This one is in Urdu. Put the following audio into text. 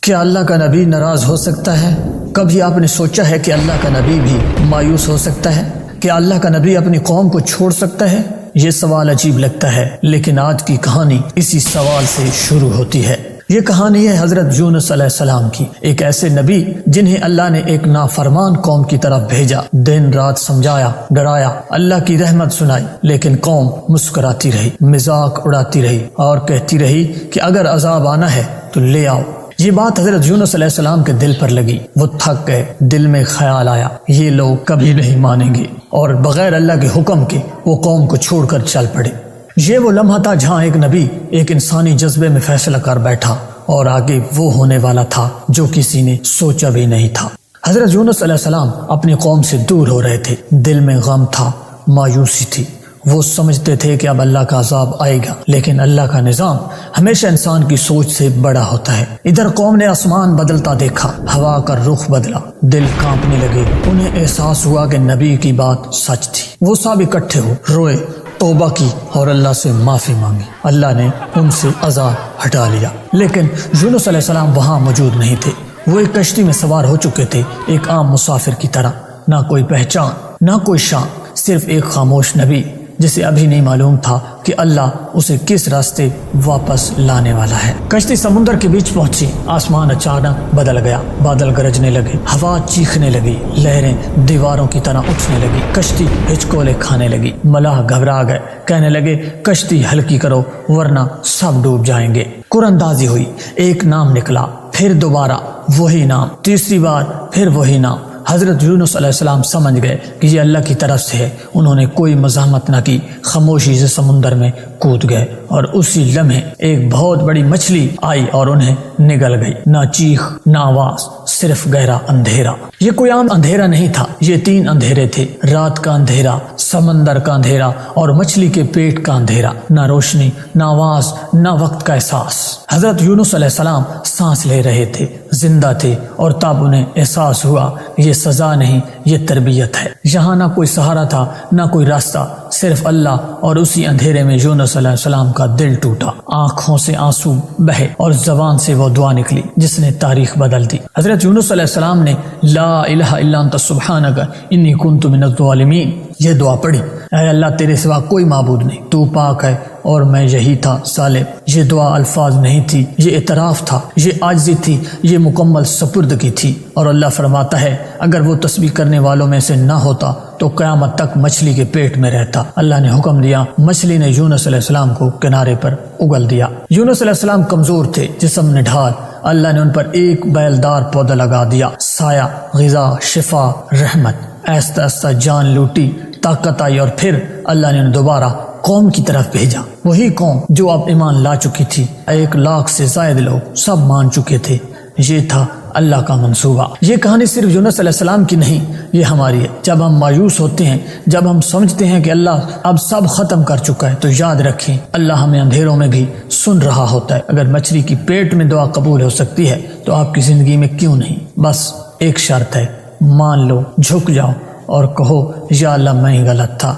کیا اللہ کا نبی ناراض ہو سکتا ہے؟ کبھی آپ نے سوچا ہے کہ اللہ کا نبی بھی مایوس ہو سکتا ہے؟ کیا اللہ کا نبی اپنی قوم کو چھوڑ سکتا ہے؟ یہ سوال عجیب لگتا ہے، لیکن آج کی کہانی اسی سوال سے شروع ہوتی ہے۔ یہ کہانی ہے حضرت یونس علیہ السلام کی، ایک ایسے نبی جنہیں اللہ نے ایک نافرمان قوم کی طرف بھیجا، دن رات سمجھایا، ڈرایا، اللہ کی رحمت سنائی، لیکن قوم مسکراتی رہی، مذاق اڑاتی رہی اور کہتی رہی کہ اگر عذاب آنا ہے تو لے آؤ۔ یہ بات حضرت یونس علیہ السلام کے دل پر لگی، وہ تھک گئے، دل میں خیال آیا یہ لوگ کبھی نہیں مانیں گے، اور بغیر اللہ کے حکم کے وہ قوم کو چھوڑ کر چل پڑے۔ یہ وہ لمحہ تھا جہاں ایک نبی ایک انسانی جذبے میں فیصلہ کر بیٹھا، اور آگے وہ ہونے والا تھا جو کسی نے سوچا بھی نہیں تھا۔ حضرت یونس علیہ السلام اپنی قوم سے دور ہو رہے تھے، دل میں غم تھا، مایوسی تھی۔ وہ سمجھتے تھے کہ اب اللہ کا عذاب آئے گا، لیکن اللہ کا نظام ہمیشہ انسان کی سوچ سے بڑا ہوتا ہے۔ ادھر قوم نے آسمان بدلتا دیکھا، ہوا کا رخ بدلا، دل کانپنے لگے، انہیں احساس ہوا کہ نبی کی بات سچ تھی۔ وہ سب اکٹھے ہو روئے، توبہ کی اور اللہ سے معافی مانگی۔ اللہ نے ان سے عذاب ہٹا لیا، لیکن یونس علیہ السلام وہاں موجود نہیں تھے۔ وہ ایک کشتی میں سوار ہو چکے تھے، ایک عام مسافر کی طرح، نہ کوئی پہچان، نہ کوئی شان، صرف ایک خاموش نبی جسے ابھی نہیں معلوم تھا کہ اللہ اسے کس راستے واپس لانے والا ہے۔ کشتی سمندر کے بیچ پہنچی، آسمان اچانک بدل گیا، بادل گرجنے لگے، ہوا چیخنے لگی، لہریں دیواروں کی طرح اٹھنے لگی، کشتی ہچکولے کھانے لگی۔ ملاح گھبرا گئے، کہنے لگے کشتی ہلکی کرو ورنہ سب ڈوب جائیں گے۔ قراندازی ہوئی، ایک نام نکلا، پھر دوبارہ وہی نام، تیسری بار پھر وہی نام۔ حضرت یونس علیہ السلام سمجھ گئے کہ یہ اللہ کی طرف سے ہے۔ انہوں نے کوئی مزاحمت نہ کی، خاموشی سے سمندر میں کود گئے، اور اسی لمحے ایک بہت بڑی مچھلی آئی اور انہیں نگل گئی۔ نہ چیخ، نہ آواز، صرف گہرا اندھیرا۔ یہ کوئی عام اندھیرا نہیں تھا، یہ تین اندھیرے تھے، رات کا اندھیرا، سمندر کا اندھیرا اور مچھلی کے پیٹ کا اندھیرا۔ نہ روشنی، نہ آواز، نہ وقت کا احساس۔ حضرت یونس علیہ السلام سانس لے رہے تھے، زندہ تھے، اور تب انہیں احساس ہوا یہ سزا نہیں، یہ تربیت ہے۔ یہاں نہ کوئی سہارا تھا، نہ کوئی راستہ، صرف اللہ، اور اسی اندھیرے میں یونس علیہ السلام کا دل ٹوٹا، آنکھوں سے آنسو بہے اور زبان سے وہ دعا نکلی جس نے تاریخ بدل دی۔ حضرت یونس علیہ السلام نے لا الہ الا انت سبحانک انی کنت من الظالمین یہ دعا پڑھی، اے اللہ تیرے سوا کوئی معبود نہیں، تو پاک ہے اور میں یہی تھا ظالم۔ یہ دعا الفاظ نہیں تھی، یہ اعتراف تھا، یہ عاجزی تھی، یہ مکمل سپردگی تھی۔ اور اللہ فرماتا ہے اگر وہ تسبیح کرنے والوں میں سے نہ ہوتا تو قیامت تک مچھلی کے پیٹ میں رہتا۔ اللہ نے حکم دیا، مچھلی نے یونس علیہ السلام کو کنارے پر اگل دیا۔ یونس علیہ السلام کمزور تھے، جسم نے ڈھال، اللہ نے ان پر ایک بیلدار پودا لگا دیا، سایہ، غذا، شفا، رحمت۔ آہستہ آہستہ جان لوٹی، طاقت آئی، اور پھر اللہ نے انہیں دوبارہ قوم کی طرف بھیجا، وہی قوم جو اب ایمان لا چکی تھی۔ 1,00,000 سے زائد لوگ سب مان چکے تھے۔ یہ تھا اللہ کا منصوبہ۔ یہ کہانی صرف یونس علیہ السلام کی نہیں، یہ ہماری ہے۔ جب ہم مایوس ہوتے ہیں، جب ہم سمجھتے ہیں کہ اللہ اب سب ختم کر چکا ہے، تو یاد رکھیں اللہ ہمیں اندھیروں میں بھی سن رہا ہوتا ہے۔ اگر مچھلی کی پیٹ میں دعا قبول ہو سکتی ہے تو آپ کی زندگی میں کیوں نہیں؟ بس ایک شرط ہے، مان لو، جھک جاؤ اور کہو یا اللہ میں ہی غلط تھا،